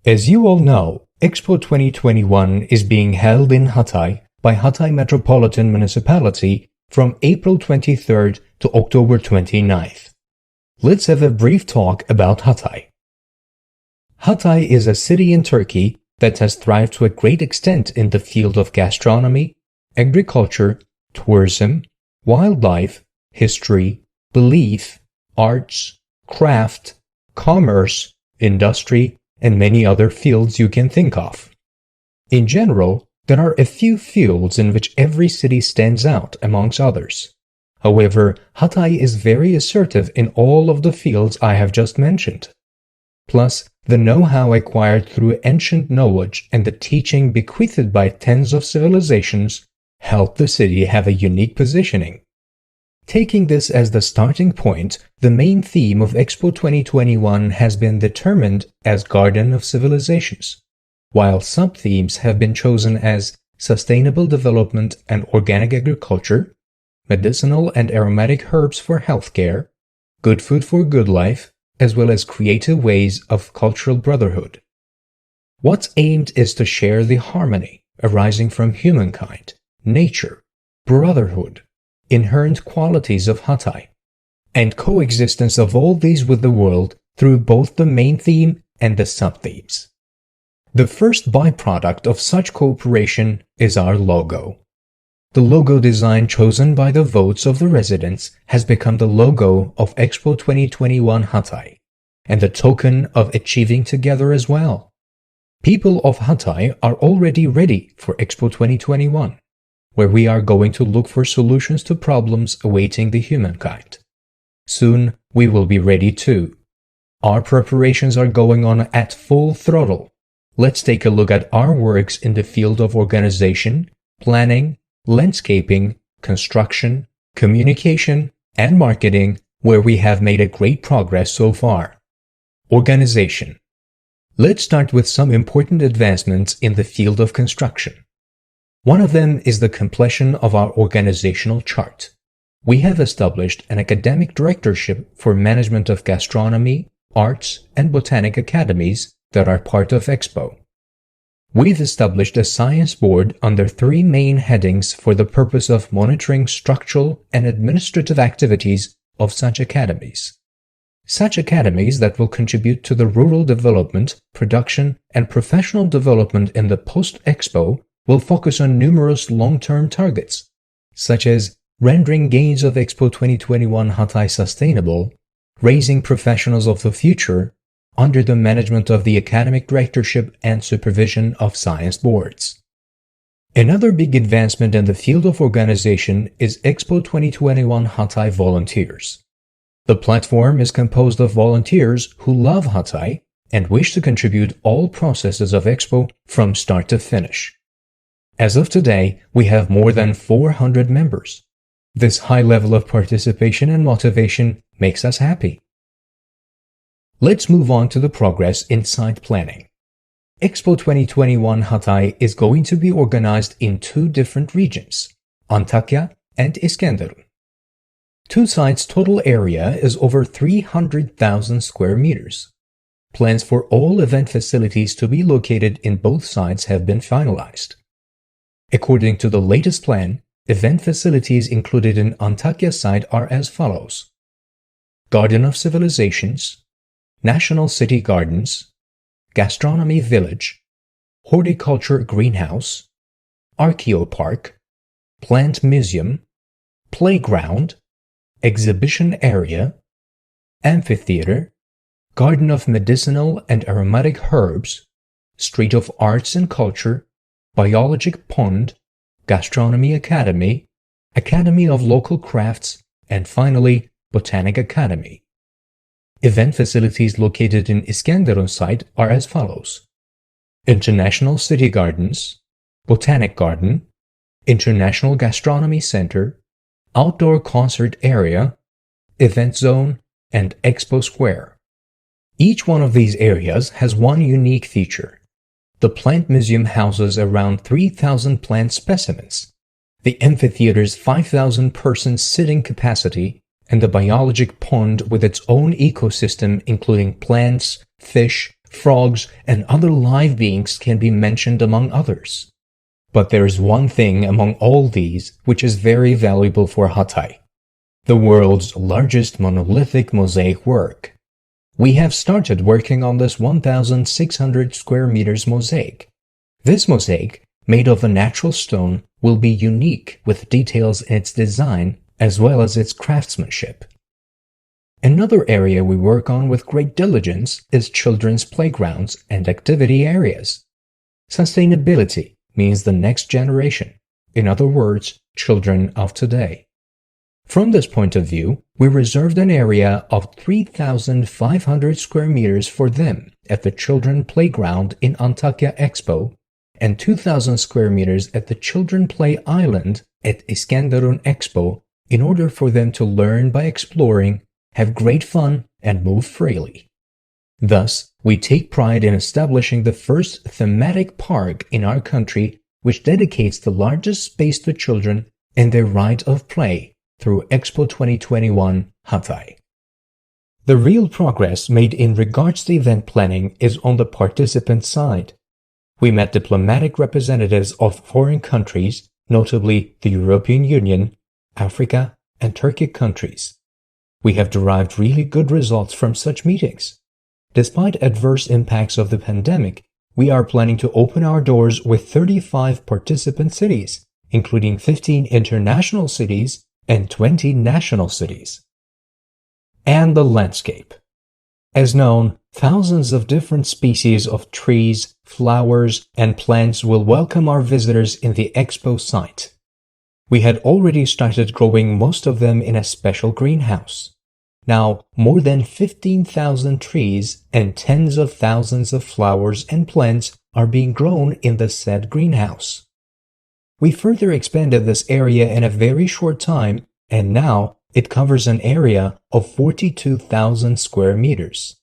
As you all know, Expo 2021 is being held in Hatay by Hatay Metropolitan Municipality from April 23rd to October 29th. Let's have a brief talk about Hatay. Hatay is a city in Turkey that has thrived to a great extent in the field of gastronomy, agriculture, tourism, wildlife, history, belief, arts, craft, commerce, industry, and many other fields you can think of. In general, there are a few fields in which every city stands out amongst others. However, Hatay is very assertive in all of the fields I have just mentioned. Plus, the know-how acquired through ancient knowledge and the teaching bequeathed by tens of civilizations help the city have a unique positioning. Taking this as the starting point, the main theme of Expo 2021 has been determined as Garden of Civilizations, while sub-themes have been chosen as Sustainable Development and Organic Agriculture, Medicinal and Aromatic Herbs for Healthcare, Good Food for Good Life, as well as Creative Ways of Cultural Brotherhood. What's aimed is to share the harmony arising from humankind, nature, brotherhood, inherent qualities of Hatay, and coexistence of all these with the world through both the main theme and the sub-themes. The first byproduct of such cooperation is our logo. The logo design chosen by the votes of the residents has become the logo of Expo 2021 Hatay, and the token of achieving together as well. People of Hatay are already ready for Expo 2021. Where we are going to look for solutions to problems awaiting the humankind. Soon, we will be ready too. Our preparations are going on at full throttle. Let's take a look at our works in the field of organization, planning, landscaping, construction, communication, and marketing, where we have made a great progress so far. Organization. Let's start with some important advancements in the field of construction. One of them is the completion of our organizational chart. We have established an academic directorship for management of gastronomy, arts, and botanic academies that are part of Expo. We've established a science board under three main headings for the purpose of monitoring structural and administrative activities of such academies. Such academies that will contribute to the rural development, production, and professional development in the post-Expo will focus on numerous long-term targets, such as rendering gains of Expo 2021 Hatay sustainable, raising professionals of the future under the management of the academic directorship and supervision of science boards. Another big advancement in the field of organization is Expo 2021 Hatay Volunteers. The platform is composed of volunteers who love Hatay and wish to contribute all processes of Expo from start to finish. As of today, we have more than 400 members. This high level of participation and motivation makes us happy. Let's move on to the progress in site planning. Expo 2021 Hatay is going to be organized in two different regions, Antakya and Iskenderun. Two sites' total area is over 300,000 square meters. Plans for all event facilities to be located in both sites have been finalized. According to the latest plan, event facilities included in Antakya site are as follows: Garden of Civilizations, National City Gardens, Gastronomy Village, Horticulture Greenhouse, Archaeopark, Plant Museum, Playground, Exhibition Area, Amphitheater, Garden of Medicinal and Aromatic Herbs, Street of Arts and Culture, Biologic Pond, Gastronomy Academy, Academy of Local Crafts, and finally, Botanic Academy. Event facilities located in Iskenderun site are as follows: International City Gardens, Botanic Garden, International Gastronomy Center, Outdoor Concert Area, Event Zone, and Expo Square. Each one of these areas has one unique feature. The Plant Museum houses around 3,000 plant specimens, the amphitheater's 5,000-person sitting capacity, and the biologic pond with its own ecosystem including plants, fish, frogs, and other live beings can be mentioned among others. But there is one thing among all these which is very valuable for Hatay: the world's largest monolithic mosaic work. We have started working on this 1,600 square meters mosaic. This mosaic, made of a natural stone, will be unique with details in its design as well as its craftsmanship. Another area we work on with great diligence is children's playgrounds and activity areas. Sustainability means the next generation, in other words, children of today. From this point of view, we reserved an area of 3,500 square meters for them at the Children Playground in Antakya Expo and 2,000 square meters at the Children Play Island at Iskenderun Expo in order for them to learn by exploring, have great fun, and move freely. Thus, we take pride in establishing the first thematic park in our country which dedicates the largest space to children and their right of play through Expo21 Hatay. The real progress made in regards to event planning is on the participant side. We met diplomatic representatives of foreign countries, notably the European Union, Africa, and Turkey countries. We have derived really good results from such meetings. Despite adverse impacts of the pandemic, we are planning to open our doors with 35 participant cities, including 15 international cities and 20 national cities. And the landscape. As known, thousands of different species of trees, flowers, and plants will welcome our visitors in the Expo site. We had already started growing most of them in a special greenhouse. Now, more than 15,000 trees and tens of thousands of flowers and plants are being grown in the said greenhouse. We further expanded this area in a very short time, and now it covers an area of 42,000 square meters.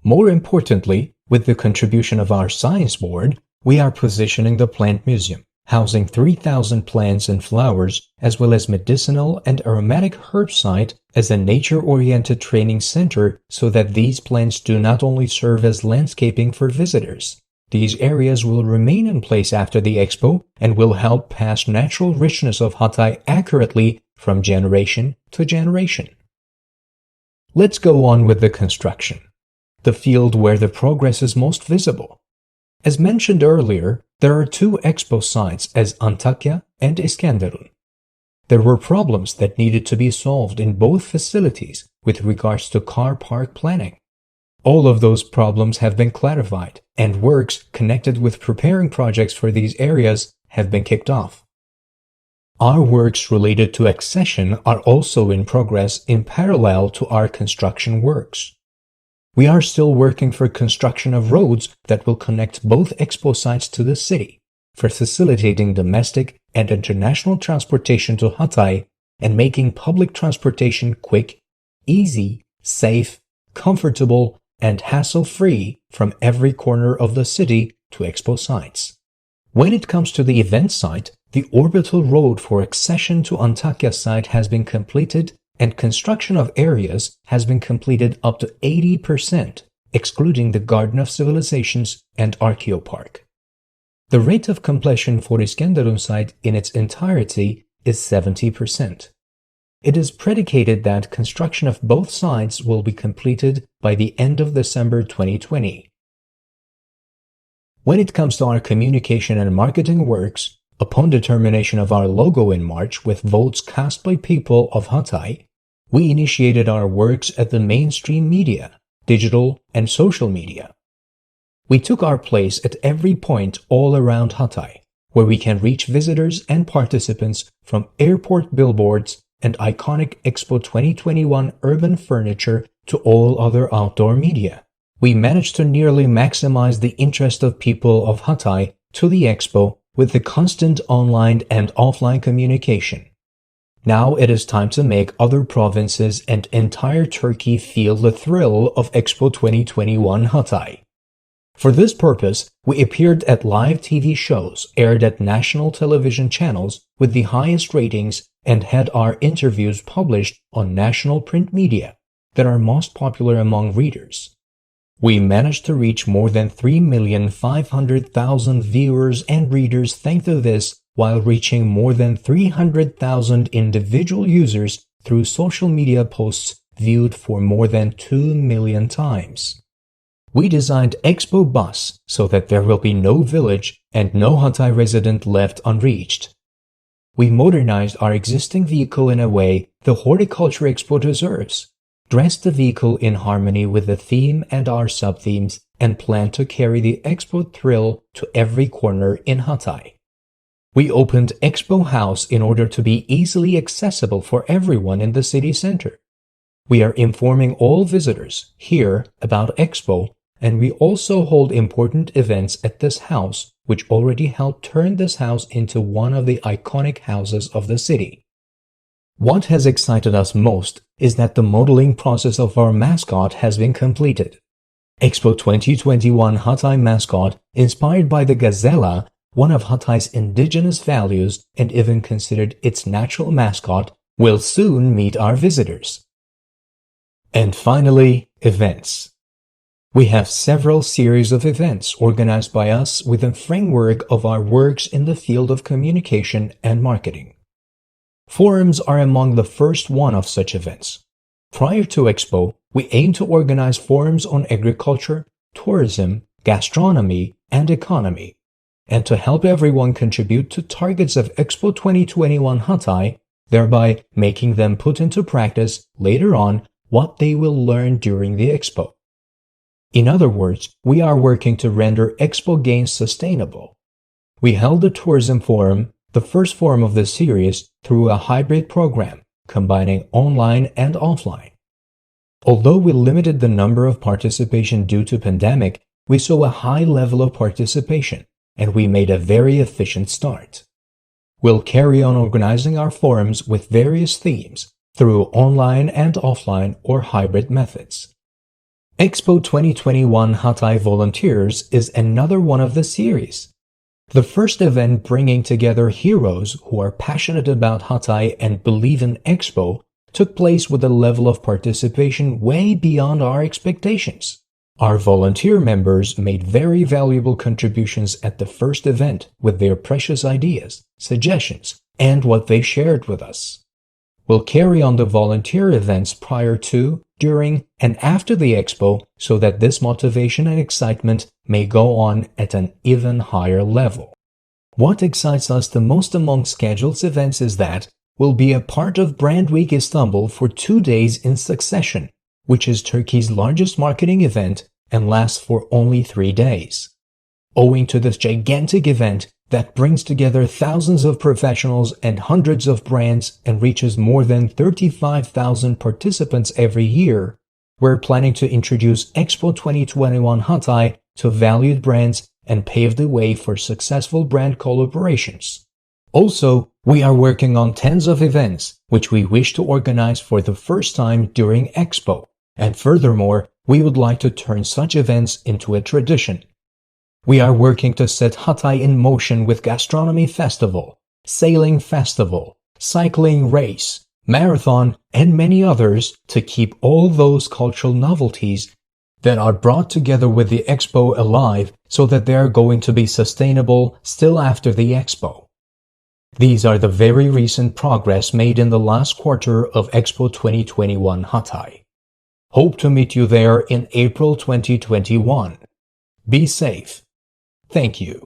More importantly, with the contribution of our science board, we are positioning the plant museum, housing 3,000 plants and flowers, as well as medicinal and aromatic herbicide as a nature-oriented training center so that these plants do not only serve as landscaping for visitors. These areas will remain in place after the expo and will help pass natural richness of Hatay accurately from generation to generation. Let's go on with the construction, the field where the progress is most visible. As mentioned earlier, there are two expo sites as Antakya and Iskenderun. There were problems that needed to be solved in both facilities with regards to car park planning. All of those problems have been clarified, and works connected with preparing projects for these areas have been kicked off. Our works related to accession are also in progress in parallel to our construction works. We are still working for construction of roads that will connect both expo sites to the city, for facilitating domestic and international transportation to Hatay and making public transportation quick, easy, safe, comfortable, and hassle-free from every corner of the city to expo sites. When it comes to the event site, the orbital road for accession to Antakya site has been completed and construction of areas has been completed up to 80%, excluding the Garden of Civilizations and Archaeopark. The rate of completion for Iskenderun site in its entirety is 70%. It is predicated that construction of both sites will be completed by the end of December 2020. When it comes to our communication and marketing works, upon determination of our logo in March with votes cast by people of Hatay, we initiated our works at the mainstream media, digital and social media. We took our place at every point all around Hatay, where we can reach visitors and participants from airport billboards and iconic Expo 2021 urban furniture to all other outdoor media. We managed to nearly maximize the interest of people of Hatay to the Expo with the constant online and offline communication. Now it is time to make other provinces and entire Turkey feel the thrill of Expo 2021 Hatay. For this purpose, we appeared at live TV shows aired at national television channels with the highest ratings and had our interviews published on national print media that are most popular among readers. We managed to reach more than 3,500,000 viewers and readers thanks to this, while reaching more than 300,000 individual users through social media posts viewed for more than 2 million times. We designed Expo Bus so that there will be no village and no Hatay resident left unreached. We modernized our existing vehicle in a way the Horticulture Expo deserves, dressed the vehicle in harmony with the theme and our sub-themes, and plan to carry the Expo thrill to every corner in Hatay. We opened Expo House in order to be easily accessible for everyone in the city center. We are informing all visitors here about Expo, and we also hold important events at this house, which already helped turn this house into one of the iconic houses of the city. What has excited us most is that the modeling process of our mascot has been completed. Expo 2021 Hatay mascot, inspired by the gazella, one of Hatay's indigenous values and even considered its natural mascot, will soon meet our visitors. And finally, events. We have several series of events organized by us within the framework of our works in the field of communication and marketing. Forums are among the first one of such events. Prior to Expo, we aim to organize forums on agriculture, tourism, gastronomy, and economy, and to help everyone contribute to targets of Expo 2021 Hatay, thereby making them put into practice later on what they will learn during the Expo. In other words, we are working to render Expo gains sustainable. We held the Tourism Forum, the first forum of this series, through a hybrid program, combining online and offline. Although we limited the number of participation due to pandemic, we saw a high level of participation, and we made a very efficient start. We'll carry on organizing our forums with various themes through online and offline or hybrid methods. Expo 2021 Hatay Volunteers is another one of the series. The first event bringing together heroes who are passionate about Hatay and believe in Expo took place with a level of participation way beyond our expectations. Our volunteer members made very valuable contributions at the first event with their precious ideas, suggestions, and what they shared with us. We'll carry on the volunteer events prior to, during, and after the Expo so that this motivation and excitement may go on at an even higher level. What excites us the most among scheduled events is that we'll be a part of Brand Week Istanbul for 2 days in succession, which is Turkey's largest marketing event and lasts for only 3 days. Owing to this gigantic event that brings together thousands of professionals and hundreds of brands and reaches more than 35,000 participants every year, we're planning to introduce Expo 2021 Hatay to valued brands and pave the way for successful brand collaborations. Also, we are working on tens of events which we wish to organize for the first time during Expo, and furthermore, we would like to turn such events into a tradition. We are working to set Hatay in motion with Gastronomy Festival, Sailing Festival, Cycling Race, Marathon, and many others to keep all those cultural novelties that are brought together with the Expo alive so that they are going to be sustainable still after the Expo. These are the very recent progress made in the last quarter of Expo 2021 Hatay. Hope to meet you there in April 2021. Be safe. Thank you.